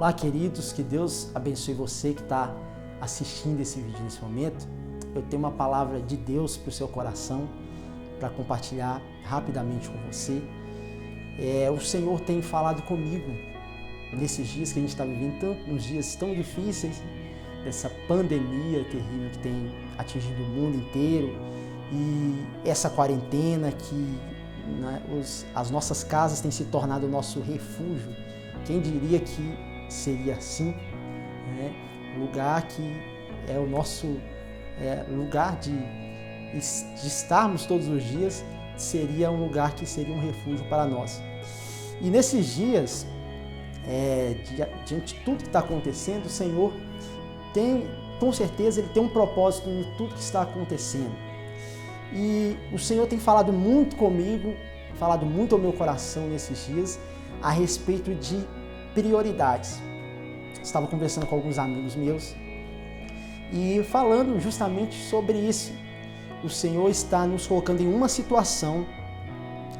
Olá, queridos, que Deus abençoe você que está assistindo esse vídeo nesse momento. Eu tenho uma palavra de Deus para o seu coração para compartilhar rapidamente com você. O Senhor tem falado comigo nesses dias que a gente está vivendo, uns dias tão difíceis, dessa pandemia terrível que tem atingido o mundo inteiro e essa quarentena que as nossas casas têm se tornado o nosso refúgio. Quem diria que seria assim, né? Lugar que é o nosso lugar de estarmos todos os dias, seria um lugar que seria um refúgio para nós. E nesses dias, diante de tudo que está acontecendo, o Senhor tem, com certeza, Ele tem um propósito em tudo que está acontecendo. E o Senhor tem falado muito comigo, falado muito ao meu coração nesses dias, a respeito de prioridades. Estava conversando com alguns amigos meus e falando justamente sobre isso. O Senhor está nos colocando em uma situação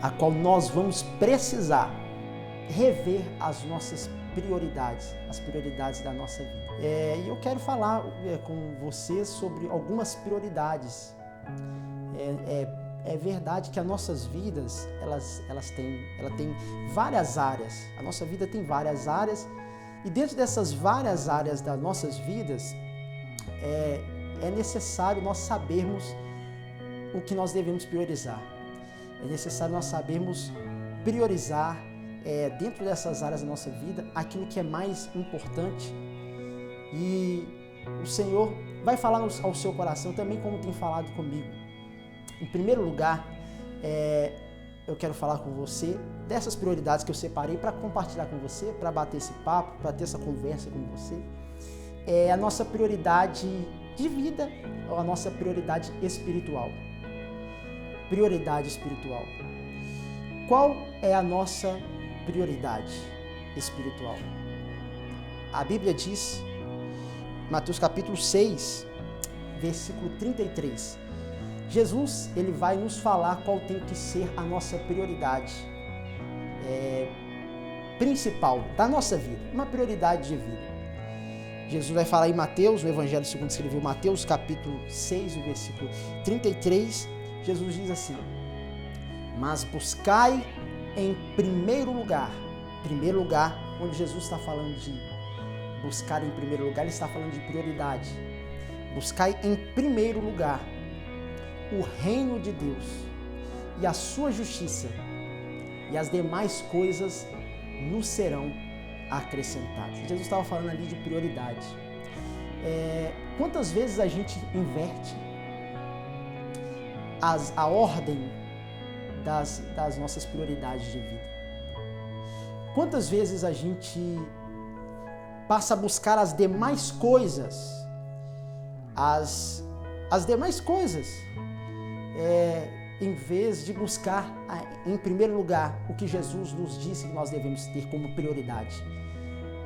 a qual nós vamos precisar rever as nossas prioridades, as prioridades da nossa vida. E eu quero falar com você sobre algumas prioridades. É verdade que as nossas vidas, ela tem várias áreas. A nossa vida tem várias áreas e dentro dessas várias áreas das nossas vidas, é necessário nós sabermos o que nós devemos priorizar. É necessário nós sabermos priorizar dentro dessas áreas da nossa vida aquilo que é mais importante. E o Senhor vai falar ao seu coração também, como tem falado comigo. Em primeiro lugar, eu quero falar com você dessas prioridades que eu separei para compartilhar com você, para bater esse papo, para ter essa conversa com você. A nossa prioridade de vida, ou a nossa prioridade espiritual. Prioridade espiritual. Qual é a nossa prioridade espiritual? A Bíblia diz, Mateus capítulo 6, versículo 33, Jesus, ele vai nos falar qual tem que ser a nossa prioridade principal da nossa vida, uma prioridade de vida. Jesus vai falar em Mateus, o Evangelho segundo escreveu Mateus, capítulo 6, o versículo 33, Jesus diz assim: mas buscai em primeiro lugar, onde Jesus está falando de buscar em primeiro lugar, ele está falando de prioridade. Buscai em primeiro lugar o reino de Deus e a sua justiça, e as demais coisas nos serão acrescentadas. Jesus estava falando ali de prioridade. Quantas vezes a gente inverte a ordem das nossas prioridades de vida? Quantas vezes a gente passa a buscar as demais coisas, as demais coisas, em vez de buscar em primeiro lugar o que Jesus nos disse que nós devemos ter como prioridade,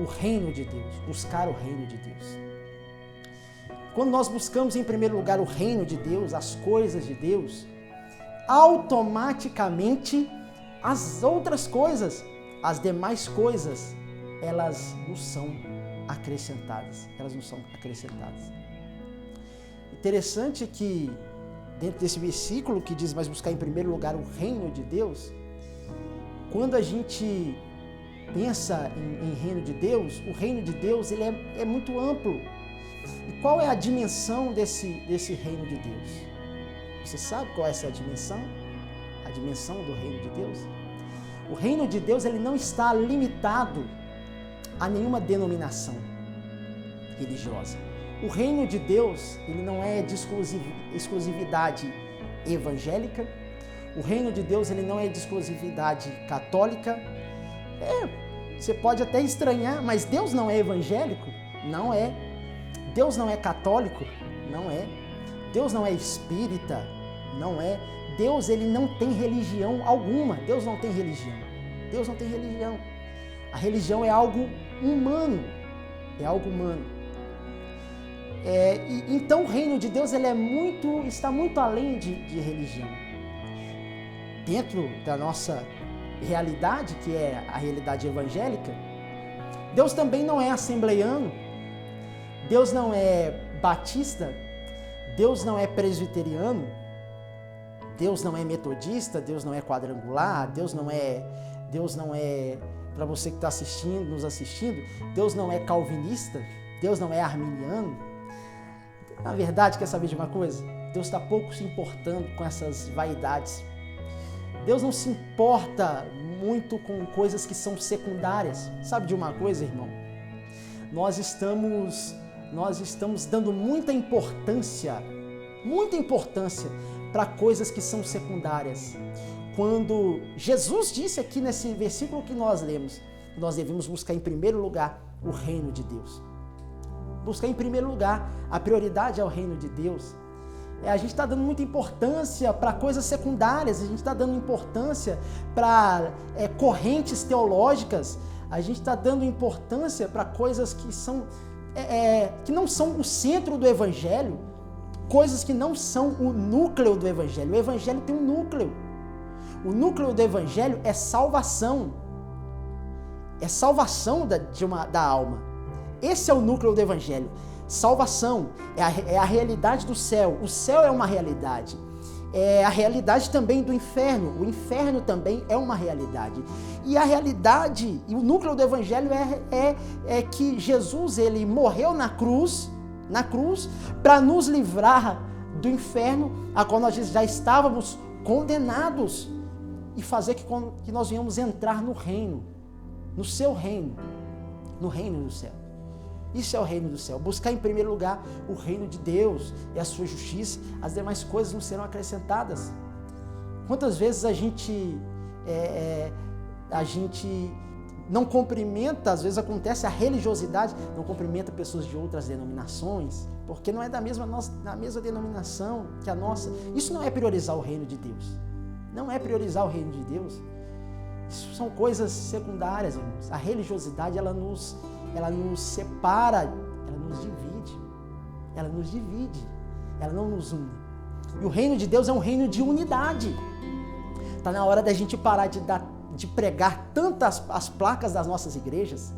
o reino de Deus, buscar o reino de Deus. Quando nós buscamos em primeiro lugar o reino de Deus, as coisas de Deus, automaticamente as outras coisas, as demais coisas, elas nos são acrescentadas. Interessante que dentro desse versículo que diz, mas buscar em primeiro lugar o reino de Deus, quando a gente pensa em reino de Deus, o reino de Deus ele é muito amplo. E qual é a dimensão desse reino de Deus? Você sabe qual é essa dimensão? A dimensão do reino de Deus? O reino de Deus ele não está limitado a nenhuma denominação religiosa. O reino de Deus, ele não é de exclusividade evangélica. O reino de Deus, ele não é de exclusividade católica. Você pode até estranhar, mas Deus não é evangélico? Não é. Deus não é católico? Não é. Deus não é espírita? Não é. Deus, ele não tem religião alguma. Deus não tem religião. Deus não tem religião. A religião é algo humano. É algo humano. Então o reino de Deus ele está muito além de religião. Dentro da nossa realidade, que é a realidade evangélica, Deus também não é assembleiano, Deus não é batista, Deus não é presbiteriano, Deus não é metodista, Deus não é quadrangular, Deus não é, para você que está nos assistindo, Deus não é calvinista, Deus não é arminiano. Na verdade, quer saber de uma coisa? Deus está pouco se importando com essas vaidades. Deus não se importa muito com coisas que são secundárias. Sabe de uma coisa, irmão? Nós estamos dando muita importância para coisas que são secundárias. Quando Jesus disse aqui nesse versículo que nós lemos, nós devemos buscar em primeiro lugar o reino de Deus. Buscar em primeiro lugar, a prioridade é o reino de Deus. A gente está dando muita importância para coisas secundárias, a gente está dando importância para correntes teológicas, a gente está dando importância para coisas que não são o centro do Evangelho, coisas que não são o núcleo do Evangelho. O Evangelho tem um núcleo. O núcleo do Evangelho é salvação. É salvação da alma. Esse é o núcleo do Evangelho. Salvação é a realidade do céu. O céu é uma realidade. É a realidade também do inferno. O inferno também é uma realidade. E a realidade, e o núcleo do Evangelho é que Jesus, ele morreu na cruz para nos livrar do inferno, a qual nós já estávamos condenados, e fazer que nós venhamos entrar no reino, no seu reino, no reino do céu. Isso é o reino do céu. Buscar em primeiro lugar o reino de Deus e a sua justiça, as demais coisas não serão acrescentadas. Quantas vezes a gente não cumprimenta, às vezes acontece a religiosidade, não cumprimenta pessoas de outras denominações, porque não é da mesma denominação que a nossa. Isso não é priorizar o reino de Deus. Não é priorizar o reino de Deus. Isso são coisas secundárias, irmãos. A religiosidade, ela nos separa, ela nos divide, ela não nos une. E o reino de Deus é um reino de unidade. Está na hora da gente parar de pregar tantas as placas das nossas igrejas,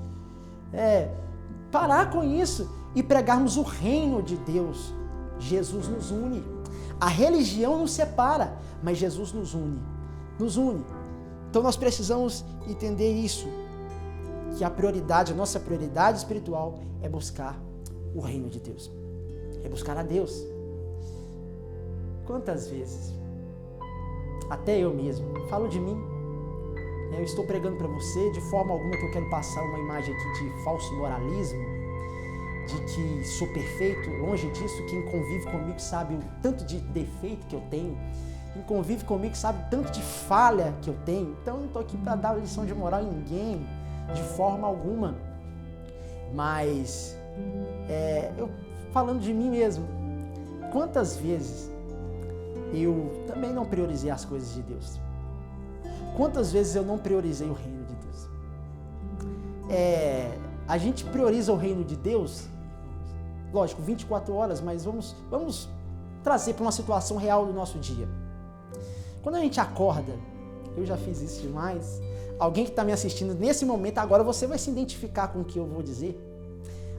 parar com isso e pregarmos o reino de Deus. Jesus nos une. A religião nos separa, mas Jesus nos une. Então nós precisamos entender isso, que a nossa prioridade espiritual é buscar o reino de Deus, é buscar a Deus. Quantas vezes, até eu mesmo, falo de mim, eu estou pregando para você, de forma alguma que eu quero passar uma imagem aqui de falso moralismo, de que sou perfeito, longe disso. Quem convive comigo sabe o tanto de defeito que eu tenho, quem convive comigo sabe o tanto de falha que eu tenho. Então eu não estou aqui para dar lição de moral em ninguém, de forma alguma, mas eu falando de mim mesmo, quantas vezes eu também não priorizei as coisas de Deus? Quantas vezes eu não priorizei o reino de Deus? A gente prioriza o reino de Deus, lógico, 24 horas, mas vamos trazer para uma situação real do nosso dia. Quando a gente acorda, eu já fiz isso demais, alguém que está me assistindo nesse momento, agora você vai se identificar com o que eu vou dizer.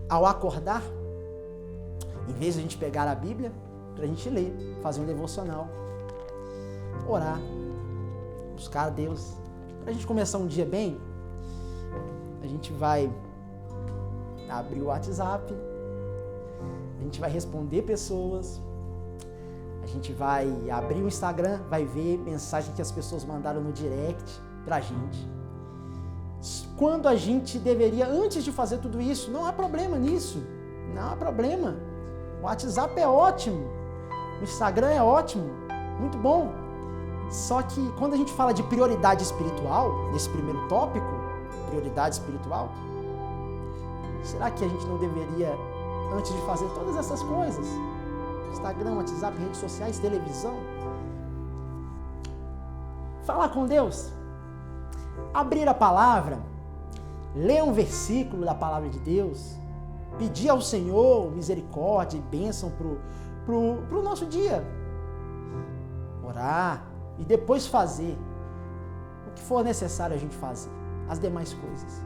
Ao acordar, em vez de a gente pegar a Bíblia, para a gente ler, fazer um devocional, orar, buscar a Deus. Para a gente começar um dia bem, a gente vai abrir o WhatsApp, a gente vai responder pessoas, a gente vai abrir o Instagram, vai ver mensagem que as pessoas mandaram no direct pra gente. Quando a gente deveria, antes de fazer tudo isso, não há problema nisso, não há problema. O WhatsApp é ótimo, o Instagram é ótimo, muito bom. Só que quando a gente fala de prioridade espiritual, nesse primeiro tópico, prioridade espiritual, será que a gente não deveria, antes de fazer todas essas coisas, Instagram, WhatsApp, redes sociais, televisão, falar com Deus, abrir a palavra, ler um versículo da palavra de Deus, pedir ao Senhor misericórdia e bênção pro nosso dia, orar e depois fazer o que for necessário a gente fazer, as demais coisas.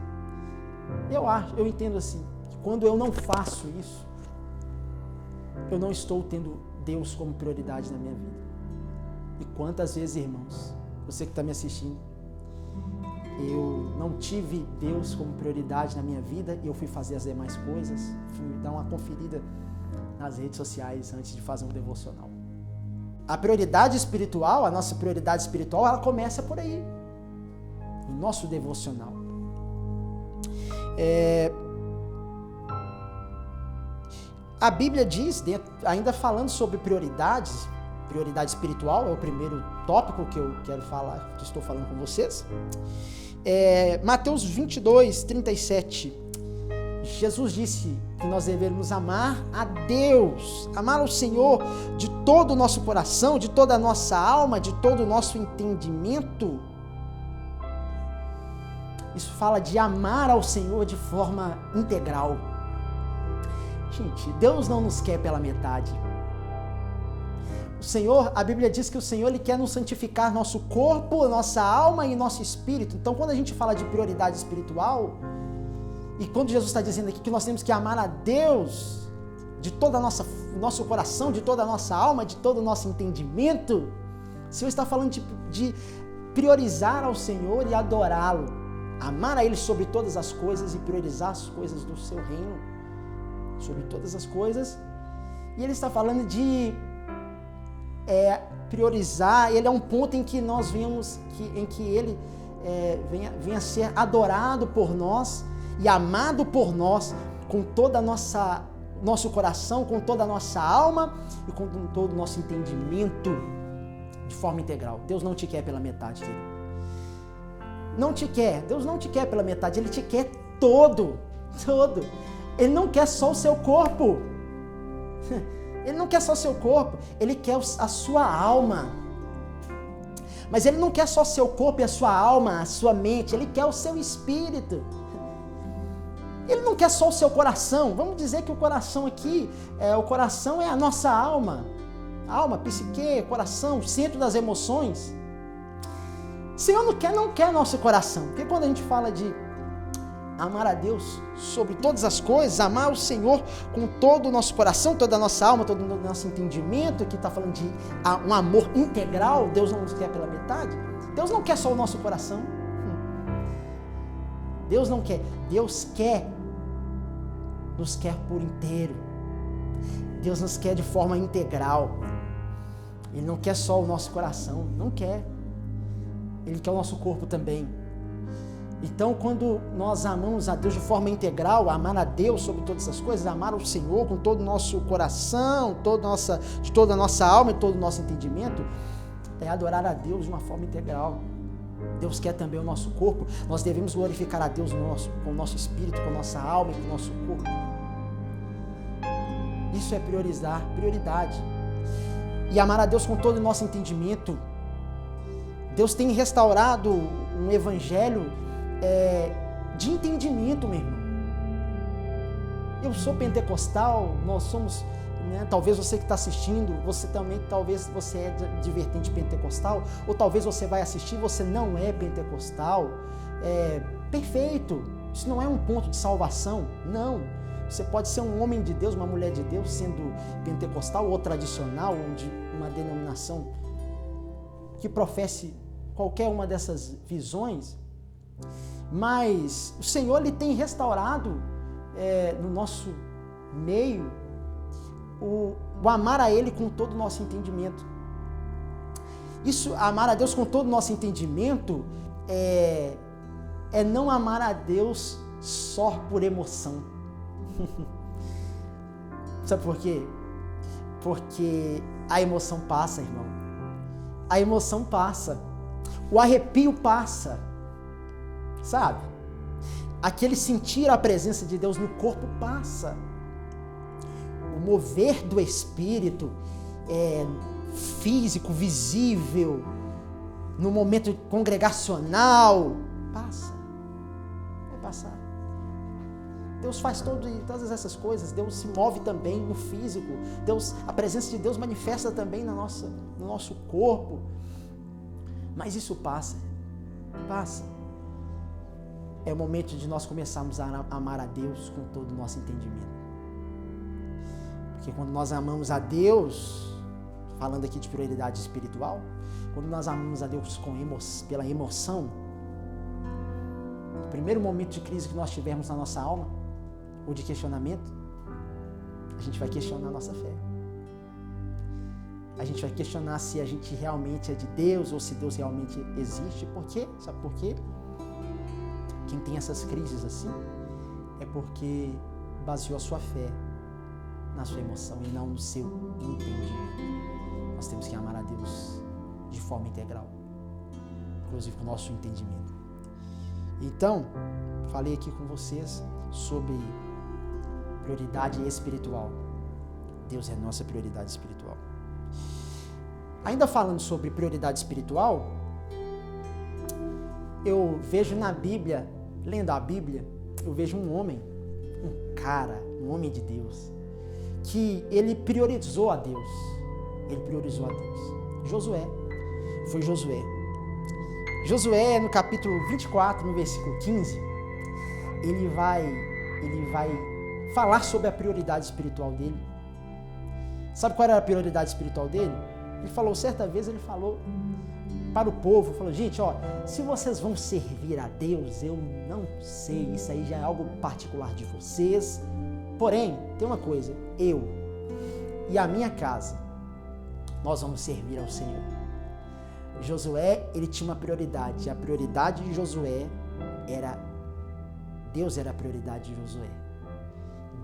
Eu entendo assim, que quando eu não faço isso, eu não estou tendo Deus como prioridade na minha vida. E quantas vezes, irmãos, você que está me assistindo, eu não tive Deus como prioridade na minha vida e eu fui fazer as demais coisas, fui dar uma conferida nas redes sociais antes de fazer um devocional. A prioridade espiritual, a nossa prioridade espiritual, ela começa por aí, no nosso devocional. A Bíblia diz, ainda falando sobre prioridade espiritual, é o primeiro tópico que eu quero falar, que estou falando com vocês. Mateus 22, 37. Jesus disse que nós devemos amar a Deus, amar o Senhor de todo o nosso coração, de toda a nossa alma, de todo o nosso entendimento. Isso fala de amar ao Senhor de forma integral. Gente, Deus não nos quer pela metade. O Senhor, a Bíblia diz que o Senhor Ele quer nos santificar nosso corpo, nossa alma e nosso espírito. Então, quando a gente fala de prioridade espiritual, e quando Jesus está dizendo aqui que nós temos que amar a Deus de todo o nosso coração, de toda a nossa alma, de todo o nosso entendimento, o Senhor está falando de priorizar ao Senhor e adorá-lo, amar a Ele sobre todas as coisas e priorizar as coisas do seu reino sobre todas as coisas. E Ele está falando de priorizar. Ele é um ponto em que nós vemos em que Ele venha a ser adorado por nós e amado por nós com toda a nosso coração, com toda a nossa alma e com todo o nosso entendimento de forma integral. Deus não te quer pela metade, querido. Não te quer. Deus não te quer pela metade. Ele te quer todo. Ele não quer só o seu corpo. Ele não quer só o seu corpo. Ele quer a sua alma. Mas Ele não quer só o seu corpo e a sua alma, a sua mente. Ele quer o seu espírito. Ele não quer só o seu coração. Vamos dizer que o coração aqui, o coração é a nossa alma. Alma, psique, coração, centro das emoções. O Senhor não quer nosso coração. Porque quando a gente fala de amar a Deus sobre todas as coisas, amar o Senhor com todo o nosso coração, toda a nossa alma, todo o nosso entendimento, que está falando de um amor integral, Deus não nos quer pela metade. Deus não quer só o nosso coração. Deus não quer. Deus nos quer por inteiro. Deus nos quer de forma integral. Ele não quer só o nosso coração, não quer. Ele quer o nosso corpo também. Então, quando nós amamos a Deus de forma integral, amar a Deus sobre todas as coisas, amar o Senhor com todo o nosso coração, de toda a nossa alma e todo o nosso entendimento, é adorar a Deus de uma forma integral. Deus quer também o nosso corpo. Nós devemos glorificar a Deus com o nosso espírito, com a nossa alma e com o nosso corpo. Isso é prioridade. E amar a Deus com todo o nosso entendimento. Deus tem restaurado um evangelho de entendimento, meu irmão. Eu sou pentecostal, nós somos, talvez você que está assistindo, você também, talvez você é de vertente pentecostal, ou talvez você vai assistir, você não é pentecostal. Perfeito, isso não é um ponto de salvação, não. Você pode ser um homem de Deus, uma mulher de Deus, sendo pentecostal ou tradicional, ou de uma denominação que professe qualquer uma dessas visões, mas o Senhor Ele tem restaurado no nosso meio o amar a Ele com todo o nosso entendimento. Isso, amar a Deus com todo o nosso entendimento, é não amar a Deus só por emoção. Sabe por quê? Porque a emoção passa, irmão. A emoção passa. O arrepio passa. Sabe? Aquele sentir a presença de Deus no corpo passa. O mover do Espírito físico, visível, no momento congregacional, passa. Vai passar. Deus faz todas essas coisas. Deus se move também no físico. A presença de Deus manifesta também no nosso corpo. Mas isso passa. é o momento de nós começarmos a amar a Deus com todo o nosso entendimento. Porque quando nós amamos a Deus, falando aqui de prioridade espiritual, quando nós amamos a Deus pela emoção, no primeiro momento de crise que nós tivermos na nossa alma, ou de questionamento, a gente vai questionar a nossa fé. A gente vai questionar se a gente realmente é de Deus ou se Deus realmente existe. Por quê? Sabe por quê? Quem tem essas crises assim é porque baseou a sua fé na sua emoção e não no seu entendimento. Nós temos que amar a Deus de forma integral, inclusive com o nosso entendimento. Então, falei aqui com vocês sobre prioridade espiritual. Deus é a nossa prioridade espiritual. Ainda falando sobre prioridade espiritual, eu vejo na Bíblia, lendo a Bíblia, eu vejo um homem, um homem de Deus, que ele priorizou a Deus. Ele priorizou a Deus. Josué. Foi Josué. Josué, no capítulo 24, no versículo 15, ele vai falar sobre a prioridade espiritual dele. Sabe qual era a prioridade espiritual dele? Ele falou, certa vez ele falou para o povo, falou, gente, ó, se vocês vão servir a Deus, eu não sei, isso aí já é algo particular de vocês. Porém, tem uma coisa, eu e a minha casa, nós vamos servir ao Senhor. Josué, ele tinha uma prioridade. A prioridade de Josué era... Deus era a prioridade de Josué.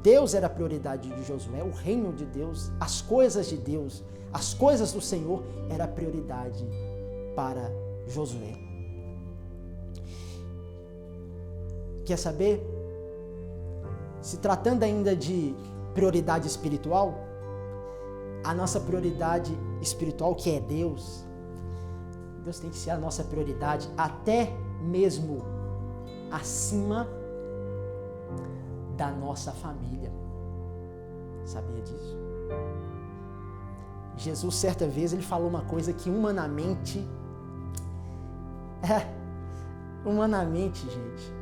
Deus era a prioridade de Josué. O reino de Deus, as coisas de Deus, as coisas do Senhor era a prioridade para Josué. Quer saber? Se tratando ainda de prioridade espiritual, a nossa prioridade espiritual, que é Deus, Deus tem que ser a nossa prioridade, até mesmo acima da nossa família. Sabia disso? Jesus, certa vez, ele falou uma coisa que humanamente, gente,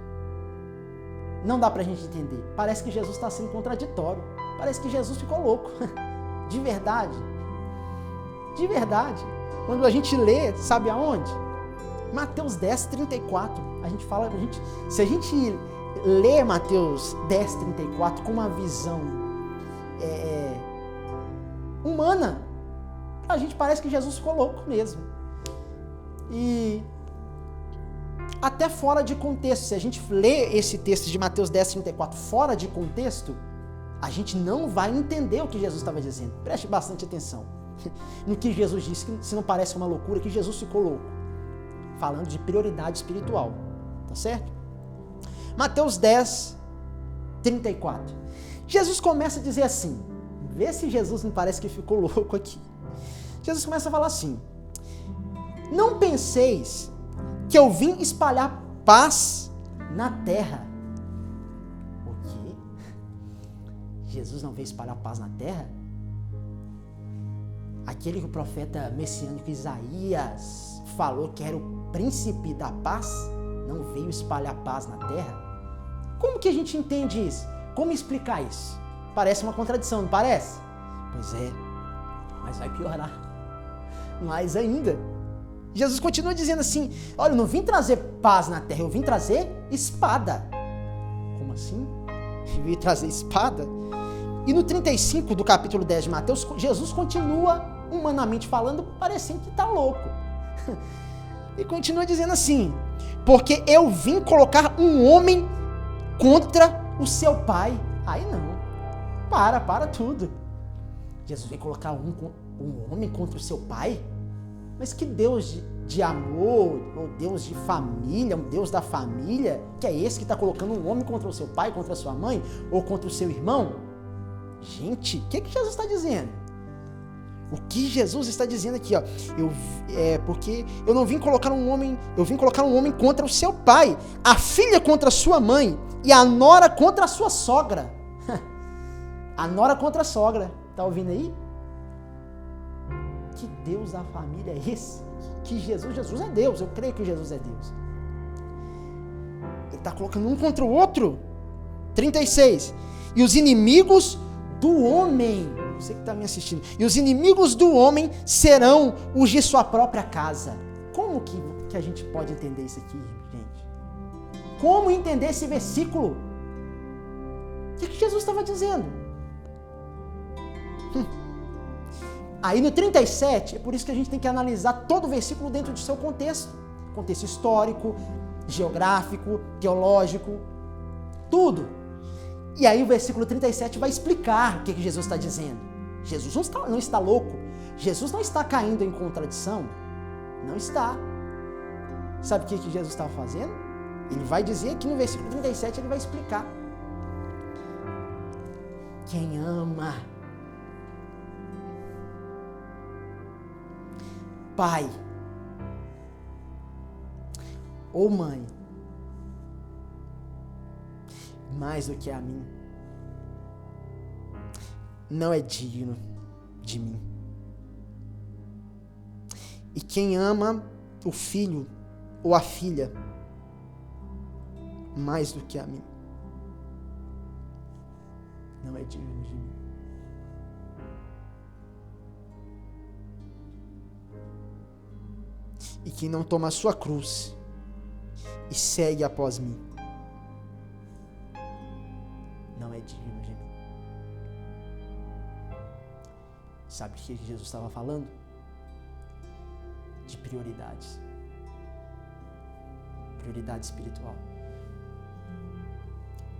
não dá pra gente entender. Parece que Jesus está sendo contraditório. Parece que Jesus ficou louco. De verdade. De verdade. Quando a gente lê, sabe aonde? Mateus 10, 34. Se a gente lê Mateus 10, 34 com uma visão humana, a gente parece que Jesus ficou louco mesmo. E até fora de contexto, se a gente lê esse texto de Mateus 10, 34 fora de contexto, a gente não vai entender o que Jesus estava dizendo. Preste bastante atenção no que Jesus disse, que se não parece uma loucura, que Jesus ficou louco. Falando de prioridade espiritual, tá certo? Mateus 10, 34. Jesus começa a dizer assim, vê se Jesus não parece que ficou louco aqui. Jesus começa a falar assim, não penseis que eu vim espalhar paz na terra. O quê? Jesus não veio espalhar paz na terra? Aquele que o profeta messiânico Isaías falou que era o príncipe da paz, não veio espalhar paz na terra? Como que a gente entende isso? Como explicar isso? Parece uma contradição, não parece? Pois é, mas vai piorar. Mais ainda. Jesus continua dizendo assim, olha, eu não vim trazer paz na terra, eu vim trazer espada. Como assim? Eu vim trazer espada? E no 35 do capítulo 10 de Mateus, Jesus continua humanamente falando, parecendo que está louco. E continua dizendo assim, porque eu vim colocar um homem contra o seu pai. Aí não, para tudo. Jesus vem colocar um homem contra o seu pai? Mas que Deus de amor, ou Deus de família, um Deus da família, que é esse que está colocando um homem contra o seu pai, contra a sua mãe, ou contra o seu irmão? Gente, o que Jesus está dizendo? O que Jesus está dizendo aqui, ó? Porque eu não vim colocar um homem, eu vim colocar um homem contra o seu pai, a filha contra a sua mãe e a nora contra a sua sogra. A nora contra a sogra, tá ouvindo aí? Que Deus da família é esse? Que Jesus é Deus, eu creio que Jesus é Deus. Ele está colocando um contra o outro. 36. E os inimigos do homem, você que está me assistindo, e os inimigos do homem serão os de sua própria casa. Como que a gente pode entender isso aqui, gente? Como entender esse versículo? O que Jesus estava dizendo? Aí no 37, é por isso que a gente tem que analisar todo o versículo dentro do seu contexto. Contexto histórico, geográfico, teológico, tudo. E aí o versículo 37 vai explicar o que Jesus está dizendo. Jesus não está louco. Jesus não está caindo em contradição. Não está. Sabe o que Jesus estava fazendo? Ele vai dizer aqui no versículo 37, ele vai explicar. Quem ama pai ou mãe mais do que a mim, não é digno de mim. E quem ama o filho ou a filha mais do que a mim, não é digno de mim. E quem não toma a sua cruz e segue após mim, não é digno de mim. Sabe o que Jesus estava falando? De prioridades. Prioridade espiritual.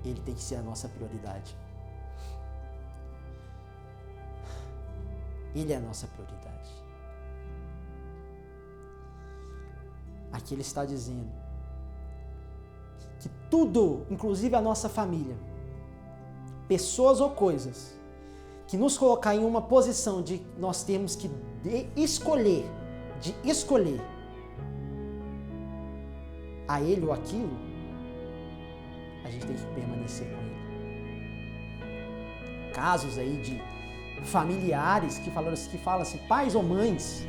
Ele tem que ser a nossa prioridade. Ele é a nossa prioridade. Aqui ele está dizendo que tudo, inclusive a nossa família, pessoas ou coisas, que nos colocar em uma posição de nós temos que escolher a ele ou aquilo, a gente tem que permanecer com ele. Casos aí de familiares que falam assim, pais ou mães,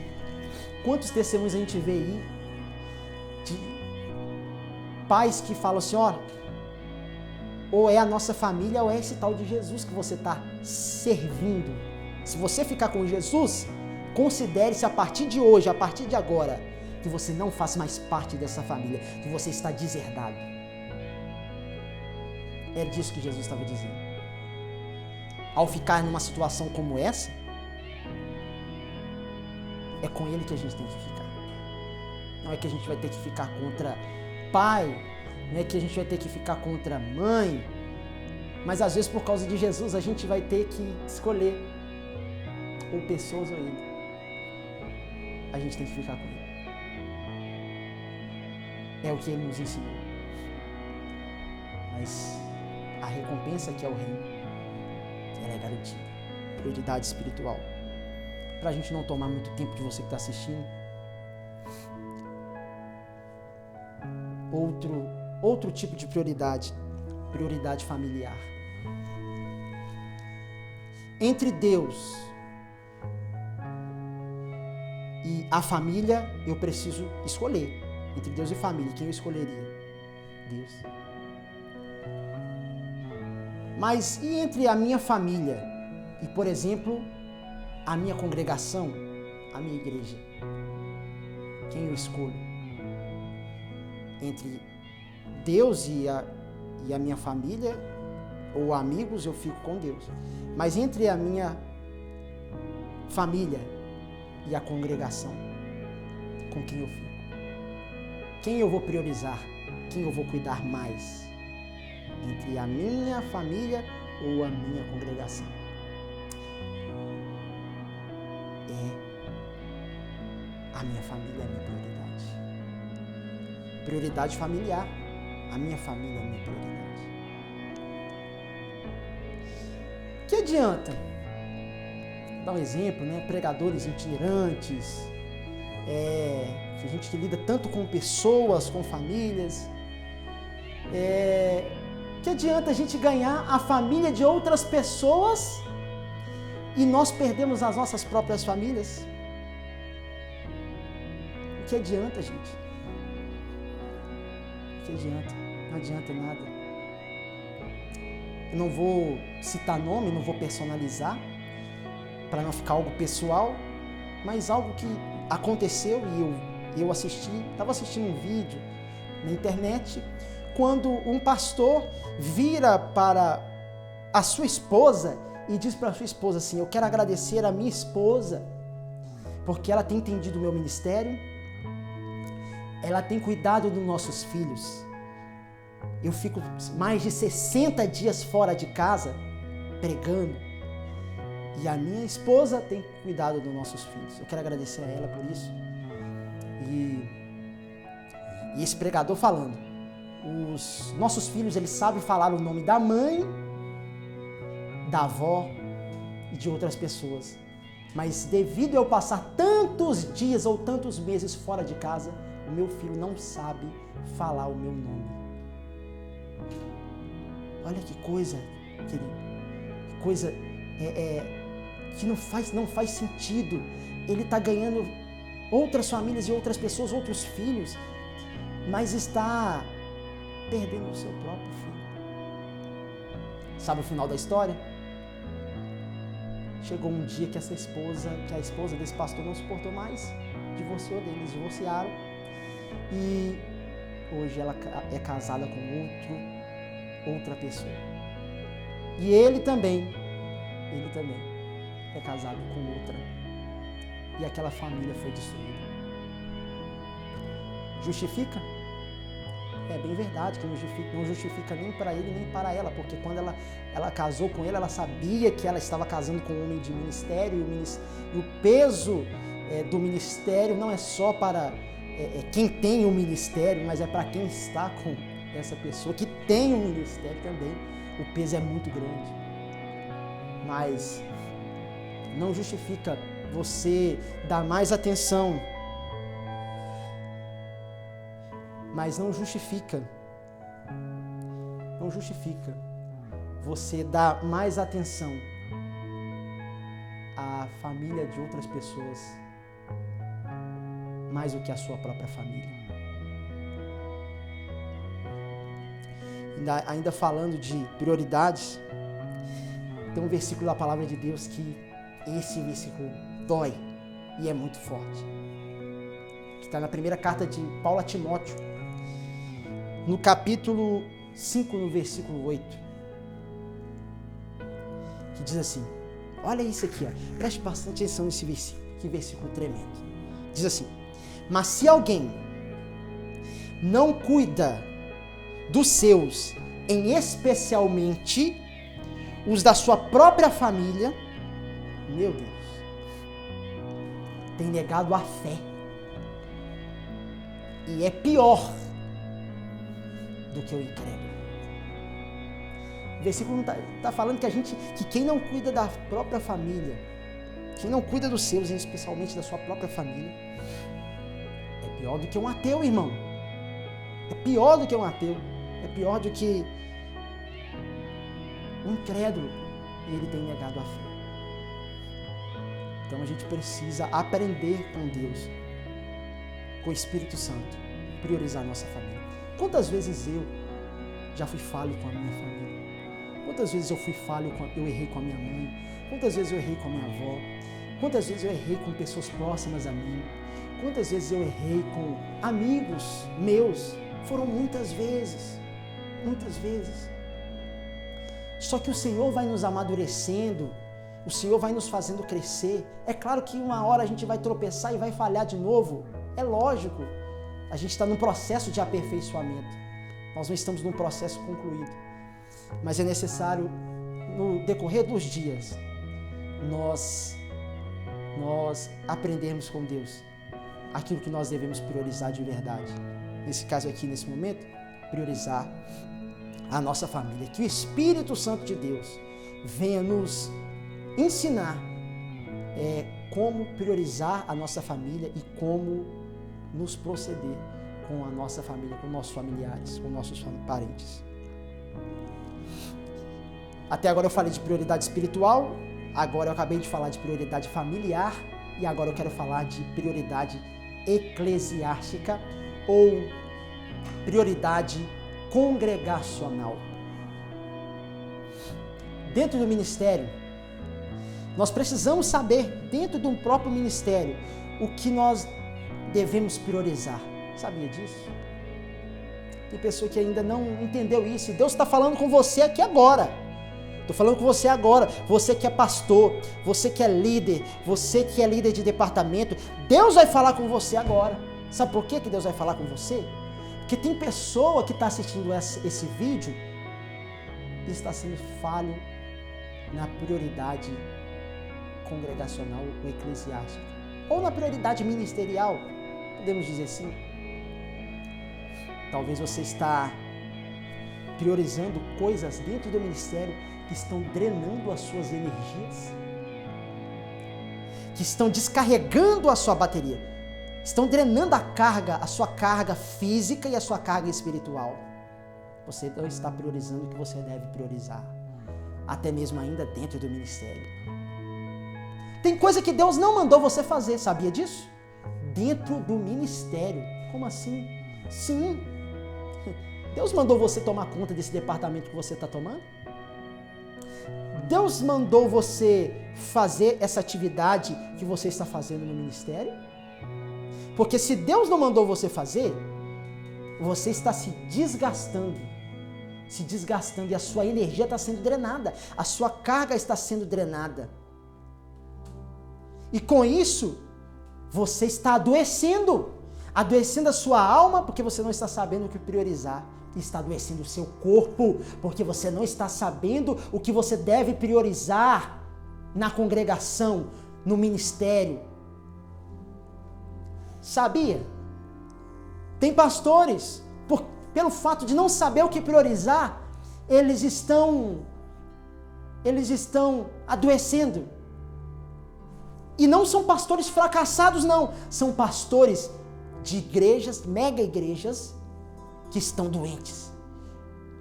quantos testemunhos a gente vê aí de pais que falam assim, ó, ou é a nossa família ou é esse tal de Jesus que você está servindo. Se você ficar com Jesus, considere-se a partir de hoje, a partir de agora, que você não faz mais parte dessa família, que você está deserdado. Era disso que Jesus estava dizendo. Ao ficar numa situação como essa, é com ele que a gente tem que ficar. Não é que a gente vai ter que ficar contra pai, não é que a gente vai ter que ficar contra mãe, mas às vezes por causa de Jesus a gente vai ter que escolher ou pessoas ou ele. A gente tem que ficar com ele. É o que ele nos ensinou. Mas a recompensa que é o reino, ela é garantida. Prioridade espiritual. Para a gente não tomar muito tempo de você que está assistindo. Outro tipo de prioridade. Prioridade familiar. Entre Deus e a família, eu preciso escolher. Entre Deus e família, quem eu escolheria? Deus. Mas e entre a minha família e, por exemplo, a minha congregação, a minha igreja? Quem eu escolho? Entre Deus e a minha família ou amigos, eu fico com Deus. Mas entre a minha família e a congregação, com quem eu fico? Quem eu vou priorizar? Quem eu vou cuidar mais? Entre a minha família ou a minha congregação? A minha família é a minha prioridade. Prioridade familiar. A minha família é a minha prioridade. Que adianta? Vou dar um exemplo, né? Pregadores itinerantes, que a gente que lida tanto com pessoas, com famílias. Que adianta a gente ganhar a família de outras pessoas e nós perdemos as nossas próprias famílias? O que adianta, gente? O que adianta? Não adianta nada. Eu não vou citar nome, não vou personalizar, para não ficar algo pessoal, mas algo que aconteceu e eu estava assistindo um vídeo na internet, quando um pastor vira para a sua esposa e diz para a sua esposa assim: eu quero agradecer a minha esposa, porque ela tem entendido o meu ministério, ela tem cuidado dos nossos filhos. Eu fico mais de 60 dias fora de casa pregando e a minha esposa tem cuidado dos nossos filhos. Eu quero agradecer a ela por isso. E esse pregador falando: os nossos filhos, eles sabem falar o nome da mãe, da avó e de outras pessoas, mas devido a eu passar tantos dias ou tantos meses fora de casa, o meu filho não sabe falar o meu nome. Olha que coisa, querido, que coisa que não faz sentido. Ele está ganhando outras famílias e outras pessoas, outros filhos, mas está perdendo o seu próprio filho. Sabe o final da história? Chegou um dia que a esposa desse pastor não suportou mais, divorciou dele, eles divorciaram e hoje ela é casada com outra pessoa. E ele também é casado com outra. E aquela família foi destruída. Justifica? É bem verdade que não justifica nem para ele nem para ela, porque quando ela casou com ele, ela sabia que ela estava casando com um homem de ministério, e o peso do ministério não é só para quem tem o ministério, mas é para quem está com essa pessoa que tem o ministério também. O peso é muito grande. Mas não justifica você dar mais atenção. Mas não justifica você dar mais atenção à família de outras pessoas mais do que a sua própria família. Ainda falando de prioridades, tem um versículo da palavra de Deus que esse versículo dói e é muito forte. Que está na primeira carta de Paulo a Timóteo, no capítulo 5, no versículo 8. Que diz assim, olha isso aqui, ó, preste bastante atenção nesse versículo, que versículo tremendo. Diz assim: mas se alguém não cuida dos seus, em especialmente os da sua própria família, meu Deus, tem negado a fé. E é pior do que o incrédulo. O versículo está falando que quem não cuida da própria família, quem não cuida dos seus, especialmente da sua própria família, é pior do que um ateu, irmão. É pior do que um ateu. É pior do que um incrédulo. E ele tem negado a fé. Então a gente precisa aprender com Deus, com o Espírito Santo, priorizar a nossa família. Quantas vezes eu já fui falho com a minha família? Quantas vezes eu errei com a minha mãe? Quantas vezes eu errei com a minha avó? Quantas vezes eu errei com pessoas próximas a mim? Quantas vezes eu errei com amigos meus? Foram muitas vezes. Muitas vezes. Só que o Senhor vai nos amadurecendo, o Senhor vai nos fazendo crescer. É claro que uma hora a gente vai tropeçar e vai falhar de novo. É lógico. A gente está num processo de aperfeiçoamento. Nós não estamos num processo concluído. Mas é necessário, no decorrer dos dias, nós aprendermos com Deus aquilo que nós devemos priorizar de verdade. Nesse caso aqui, nesse momento, priorizar a nossa família. Que o Espírito Santo de Deus venha nos ensinar como priorizar a nossa família e como nos proceder com a nossa família, com nossos familiares, com nossos parentes. Até agora eu falei de prioridade espiritual, agora eu acabei de falar de prioridade familiar e agora eu quero falar de prioridade eclesiástica ou prioridade congregacional. Dentro do ministério, nós precisamos saber, dentro de um próprio ministério, o que nós devemos priorizar. Sabia disso? Tem pessoa que ainda não entendeu isso. E Deus está falando com você aqui agora. Estou falando com você agora. Você que é pastor, você que é líder, você que é líder de departamento. Deus vai falar com você agora. Sabe por que Deus vai falar com você? Porque tem pessoa que está assistindo esse vídeo e está sendo falho na prioridade congregacional ou eclesiástica. Ou na prioridade ministerial, podemos dizer assim. Talvez você está priorizando coisas dentro do ministério que estão drenando as suas energias, que estão descarregando a sua bateria, estão drenando a sua carga física e a sua carga espiritual. Você não está priorizando o que você deve priorizar, até mesmo ainda dentro do ministério. Tem coisa que Deus não mandou você fazer, sabia disso? Dentro do ministério. Como assim? Sim. Deus mandou você tomar conta desse departamento que você está tomando? Deus mandou você fazer essa atividade que você está fazendo no ministério? Porque se Deus não mandou você fazer, você está se desgastando e a sua energia está sendo drenada, a sua carga está sendo drenada. E com isso, você está adoecendo a sua alma porque você não está sabendo o que priorizar. E está adoecendo o seu corpo porque você não está sabendo o que você deve priorizar na congregação, no ministério. Sabia? Tem pastores, pelo fato de não saber o que priorizar, eles estão adoecendo. E não são pastores fracassados, não. São pastores de igrejas, mega igrejas, que estão doentes.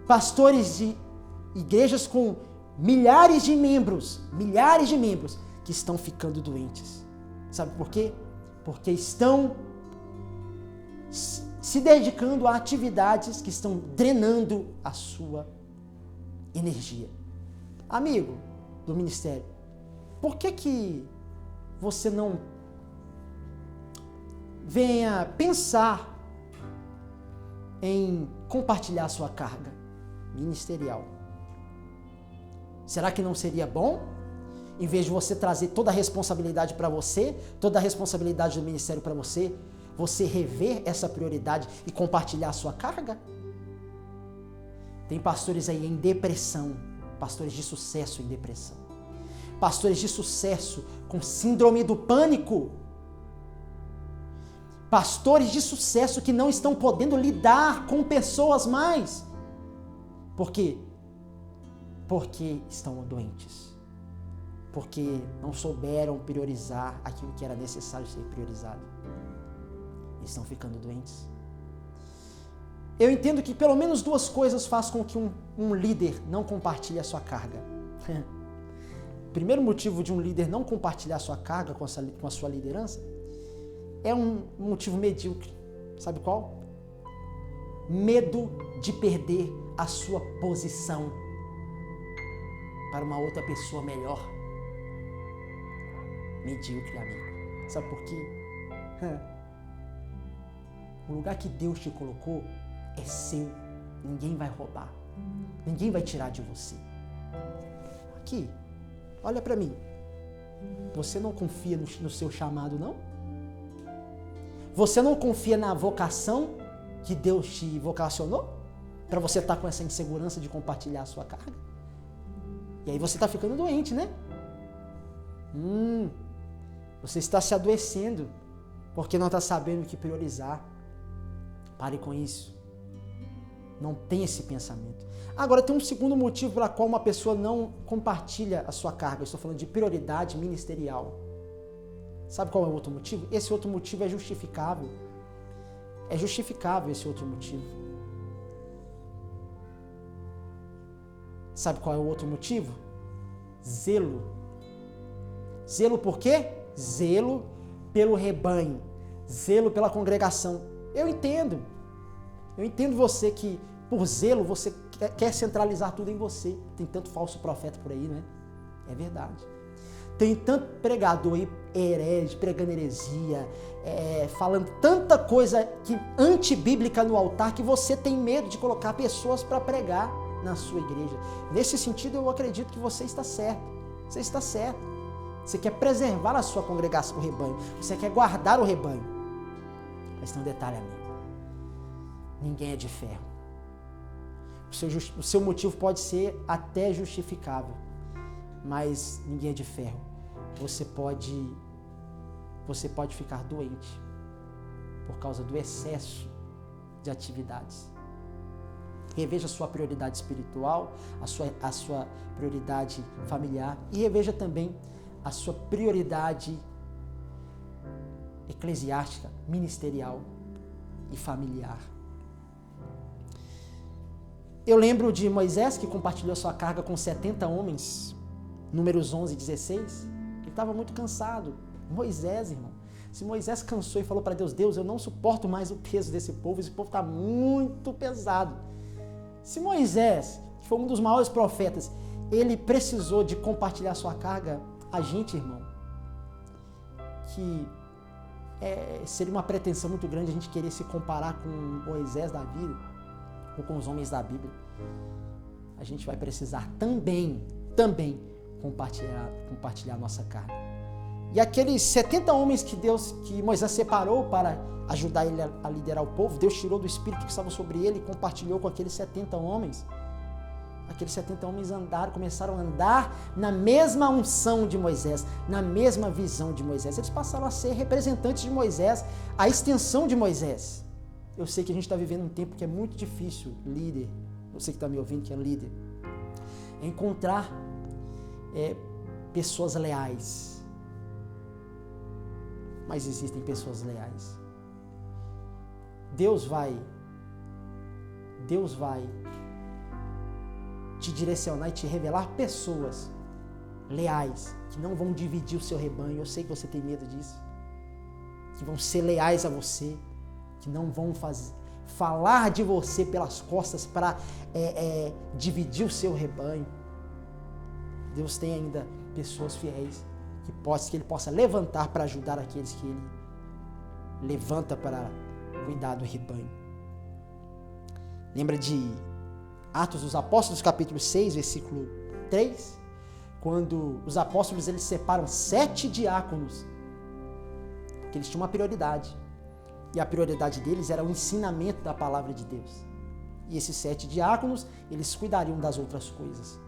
Pastores de igrejas com milhares de membros, que estão ficando doentes. Sabe por quê? Porque estão se dedicando a atividades que estão drenando a sua energia. Amigo do ministério, por que você não venha pensar em compartilhar a sua carga ministerial? Será que não seria bom, em vez de você trazer toda a responsabilidade para você, toda a responsabilidade do ministério para você, você rever essa prioridade e compartilhar a sua carga? Tem pastores aí em depressão, pastores de sucesso em depressão, pastores de sucesso com síndrome do pânico, pastores de sucesso que não estão podendo lidar com pessoas mais. Por quê? Porque estão doentes. Porque não souberam priorizar aquilo que era necessário ser priorizado. Estão ficando doentes. Eu entendo que pelo menos duas coisas fazem com que um líder não compartilhe a sua carga. O primeiro motivo de um líder não compartilhar a sua carga com a sua liderança é um motivo medíocre. Sabe qual? Medo de perder a sua posição para uma outra pessoa melhor. Medíocre, amigo. Sabe por quê? O lugar que Deus te colocou é seu. Ninguém vai roubar. Ninguém vai tirar de você. Aqui, olha para mim. Você não confia no seu chamado, não? Você não confia na vocação que Deus te vocacionou? Para você estar com essa insegurança de compartilhar a sua carga? E aí você está ficando doente, né? Você está se adoecendo porque não está sabendo o que priorizar. Pare com isso. Não tem esse pensamento. Agora, tem um segundo motivo pela qual uma pessoa não compartilha a sua carga. Eu estou falando de prioridade ministerial. Sabe qual é o outro motivo? Esse outro motivo é justificável. É justificável esse outro motivo. Sabe qual é o outro motivo? Zelo. Zelo por quê? Zelo pelo rebanho. Zelo pela congregação. Eu entendo você que por zelo, você quer centralizar tudo em você. Tem tanto falso profeta por aí, né? É verdade. Tem tanto pregador aí, herege, pregando heresia, falando tanta coisa antibíblica no altar, que você tem medo de colocar pessoas para pregar na sua igreja. Nesse sentido, eu acredito que você está certo. Você está certo. Você quer preservar a sua congregação, o rebanho. Você quer guardar o rebanho. Mas tem um detalhe, amigo. Ninguém é de ferro. O seu motivo pode ser até justificável, mas ninguém é de ferro. Você pode ficar doente por causa do excesso de atividades. Reveja a sua prioridade espiritual, a sua prioridade familiar e reveja também a sua prioridade eclesiástica, ministerial e familiar. Eu lembro de Moisés, que compartilhou sua carga com 70 homens, Números 11 e 16. Ele estava muito cansado. Moisés, irmão. Se Moisés cansou e falou para Deus, Deus, eu não suporto mais o peso desse povo, esse povo está muito pesado. Se Moisés, que foi um dos maiores profetas, ele precisou de compartilhar sua carga, a gente, irmão, que seria uma pretensão muito grande a gente querer se comparar com Moisés da vida, ou com os homens da Bíblia, a gente vai precisar também compartilhar a nossa carga. E aqueles 70 homens que Moisés separou para ajudar ele a liderar o povo, Deus tirou do Espírito que estava sobre ele e compartilhou com aqueles 70 homens. Aqueles 70 homens começaram a andar na mesma unção de Moisés, na mesma visão de Moisés. Eles passaram a ser representantes de Moisés, a extensão de Moisés. Eu sei que a gente está vivendo um tempo que é muito difícil, líder, você que está me ouvindo que é líder, encontrar pessoas leais. Mas existem pessoas leais. Deus vai te direcionar e te revelar pessoas leais, que não vão dividir o seu rebanho. Eu sei que você tem medo disso. Que vão ser leais a você, que não vão falar de você pelas costas para dividir o seu rebanho. Deus tem ainda pessoas fiéis que Ele possa levantar para ajudar aqueles que Ele levanta para cuidar do rebanho. Lembra de Atos dos Apóstolos, capítulo 6, versículo 3? Quando os apóstolos eles separam 7 diáconos, porque eles tinham uma prioridade. E a prioridade deles era o ensinamento da palavra de Deus. E esses 7 diáconos, eles cuidariam das outras coisas,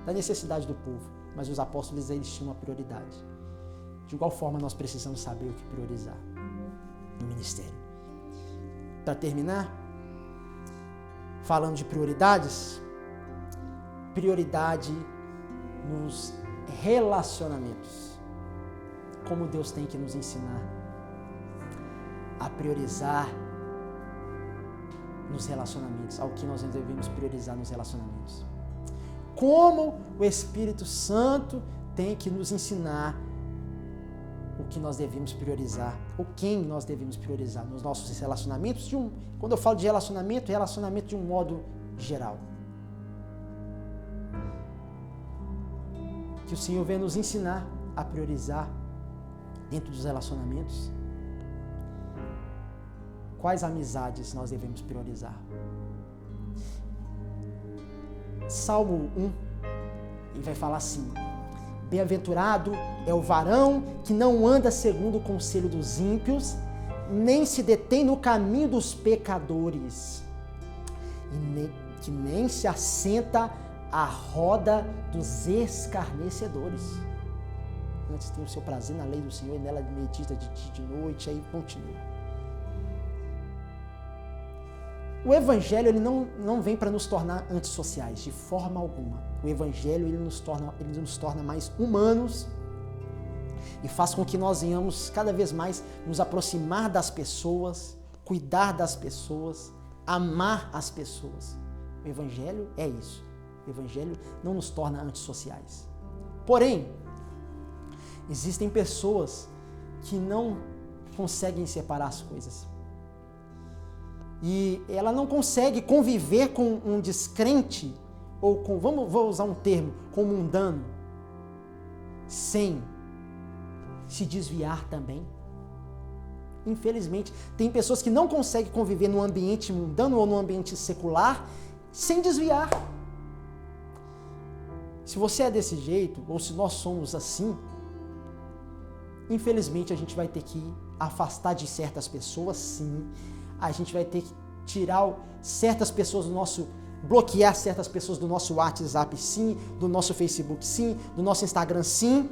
da necessidade do povo. Mas os apóstolos, eles tinham uma prioridade. De igual forma, nós precisamos saber o que priorizar no ministério. Para terminar, falando de prioridades, prioridade nos relacionamentos. Como Deus tem que nos ensinar a priorizar nos relacionamentos, ao que nós devemos priorizar nos relacionamentos. Como o Espírito Santo tem que nos ensinar o que nós devemos priorizar, ou quem nós devemos priorizar nos nossos relacionamentos. Quando eu falo de relacionamento de um modo geral. Que o Senhor venha nos ensinar a priorizar dentro dos relacionamentos. Quais amizades nós devemos priorizar? Salmo 1, ele vai falar assim: bem-aventurado é o varão que não anda segundo o conselho dos ímpios, nem se detém no caminho dos pecadores, que nem se assenta à roda dos escarnecedores. Antes tem o seu prazer na lei do Senhor e nela medita de dia e de noite, aí continua. O Evangelho ele não vem para nos tornar antissociais, de forma alguma. O Evangelho ele nos torna mais humanos e faz com que nós venhamos cada vez mais nos aproximar das pessoas, cuidar das pessoas, amar as pessoas. O Evangelho é isso. O Evangelho não nos torna antissociais. Porém, existem pessoas que não conseguem separar as coisas. E ela não consegue conviver com um descrente, ou com, vou usar um termo, com um mundano, sem se desviar também. Infelizmente, tem pessoas que não conseguem conviver num ambiente mundano ou num ambiente secular sem desviar. Se você é desse jeito, ou se nós somos assim, infelizmente a gente vai ter que afastar de certas pessoas, sim. A gente vai ter que tirar certas pessoas do nosso, bloquear certas pessoas do nosso WhatsApp, sim, do nosso Facebook, sim, do nosso Instagram, sim.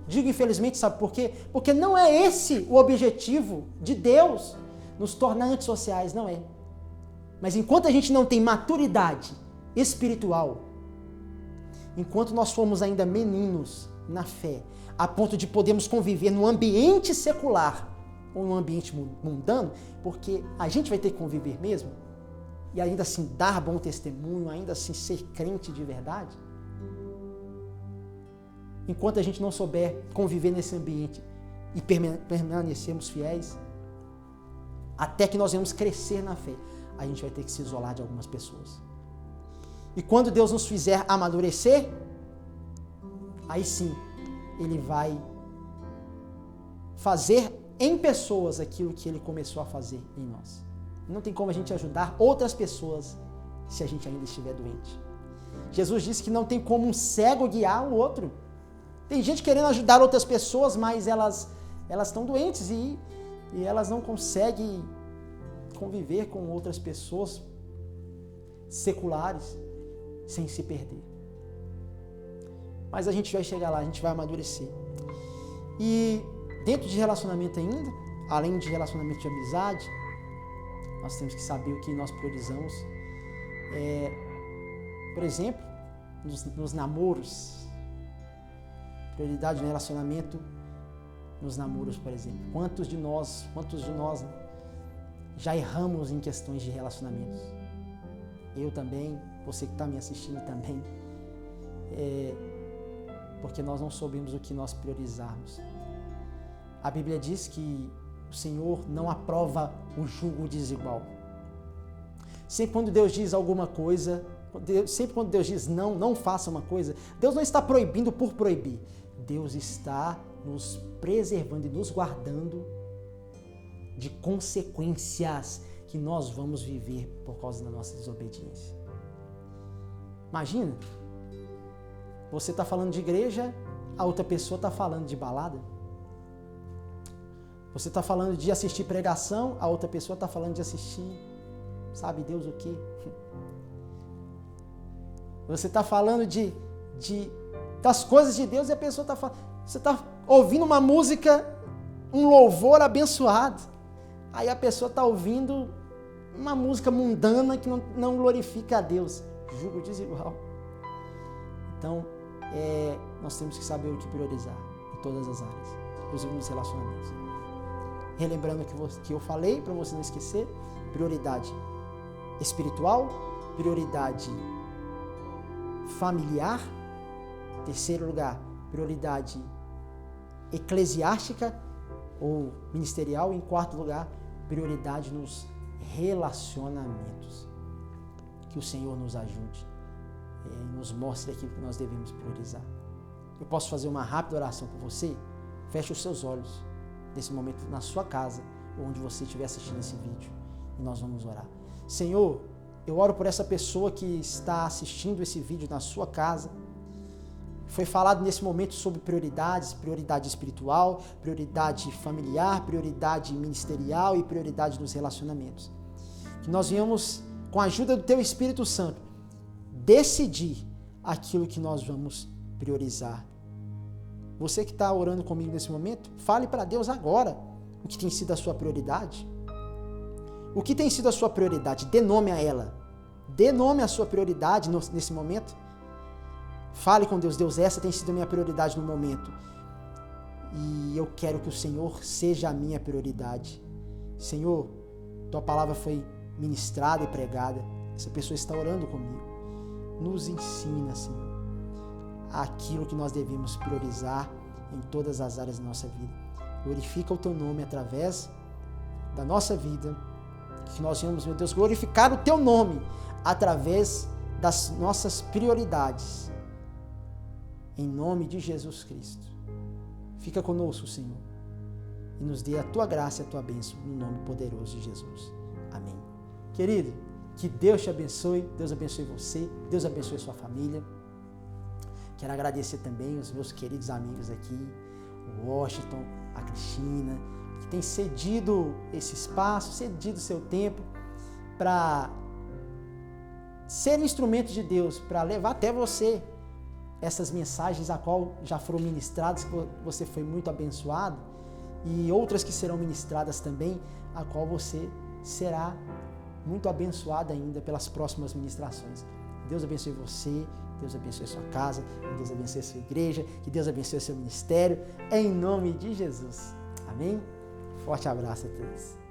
Digo infelizmente, sabe por quê? Porque não é esse o objetivo de Deus, nos tornar antissociais, não é. Mas enquanto a gente não tem maturidade espiritual, enquanto nós formos ainda meninos na fé, a ponto de podermos conviver num ambiente secular ou num ambiente mundano, porque a gente vai ter que conviver mesmo, e ainda assim dar bom testemunho, ainda assim ser crente de verdade, enquanto a gente não souber conviver nesse ambiente e permanecermos fiéis, até que nós venhamos crescer na fé, a gente vai ter que se isolar de algumas pessoas. E quando Deus nos fizer amadurecer, aí sim, Ele vai fazer em pessoas aquilo que Ele começou a fazer em nós. Não tem como a gente ajudar outras pessoas se a gente ainda estiver doente. Jesus disse que não tem como um cego guiar o outro. Tem gente querendo ajudar outras pessoas, mas elas estão doentes e elas não conseguem conviver com outras pessoas seculares sem se perder. Mas a gente vai chegar lá, a gente vai amadurecer. E dentro de relacionamento ainda, além de relacionamento de amizade, nós temos que saber o que nós priorizamos. Por exemplo, nos namoros, prioridade no relacionamento, nos namoros, por exemplo. Quantos de nós já erramos em questões de relacionamentos? Eu também, você que está me assistindo também. Porque nós não soubemos o que nós priorizarmos. A Bíblia diz que o Senhor não aprova o jugo desigual. Sempre quando Deus diz alguma coisa, sempre quando Deus diz não faça uma coisa, Deus não está proibindo por proibir. Deus está nos preservando e nos guardando de consequências que nós vamos viver por causa da nossa desobediência. Imagina, você está falando de igreja, a outra pessoa está falando de balada. Você está falando de assistir pregação, a outra pessoa está falando de assistir, sabe Deus o quê? Você está falando das coisas de Deus e a pessoa está falando... Você está ouvindo uma música, um louvor abençoado. Aí a pessoa está ouvindo uma música mundana que não glorifica a Deus. Jugo desigual. Então, nós temos que saber o que priorizar em todas as áreas, inclusive nos relacionamentos. Relembrando o que eu falei, para você não esquecer: prioridade espiritual, prioridade familiar, terceiro lugar, prioridade eclesiástica ou ministerial, em quarto lugar, prioridade nos relacionamentos. Que o Senhor nos ajude e nos mostre aquilo que nós devemos priorizar. Eu posso fazer uma rápida oração por você? Feche os seus olhos nesse momento na sua casa, onde você estiver assistindo esse vídeo, e nós vamos orar. Senhor, eu oro por essa pessoa que está assistindo esse vídeo na sua casa. Foi falado nesse momento sobre prioridades, prioridade espiritual, prioridade familiar, prioridade ministerial e prioridade nos relacionamentos. Que nós venhamos, com a ajuda do Teu Espírito Santo, decidir aquilo que nós vamos priorizar. Você que está orando comigo nesse momento, fale para Deus agora o que tem sido a sua prioridade. O que tem sido a sua prioridade? Dê nome a ela. Dê nome à sua prioridade nesse momento. Fale com Deus. Deus, essa tem sido a minha prioridade no momento. E eu quero que o Senhor seja a minha prioridade. Senhor, Tua palavra foi ministrada e pregada. Essa pessoa está orando comigo. Nos ensina, Senhor, aquilo que nós devemos priorizar em todas as áreas da nossa vida. Glorifica o Teu nome através da nossa vida, que nós venhamos, meu Deus, glorificar o Teu nome através das nossas prioridades. Em nome de Jesus Cristo. Fica conosco, Senhor, e nos dê a Tua graça e a Tua bênção, no nome poderoso de Jesus. Amém. Querido, que Deus te abençoe, Deus abençoe você, Deus abençoe a sua família. Quero agradecer também os meus queridos amigos aqui, o Washington, a Cristina, que tem cedido esse espaço, cedido seu tempo para ser instrumento de Deus, para levar até você essas mensagens a qual já foram ministradas, que você foi muito abençoado, e outras que serão ministradas também, a qual você será muito abençoado ainda pelas próximas ministrações. Deus abençoe você, Deus abençoe a sua casa, que Deus abençoe a sua igreja, que Deus abençoe o seu ministério, em nome de Jesus. Amém? Forte abraço a todos.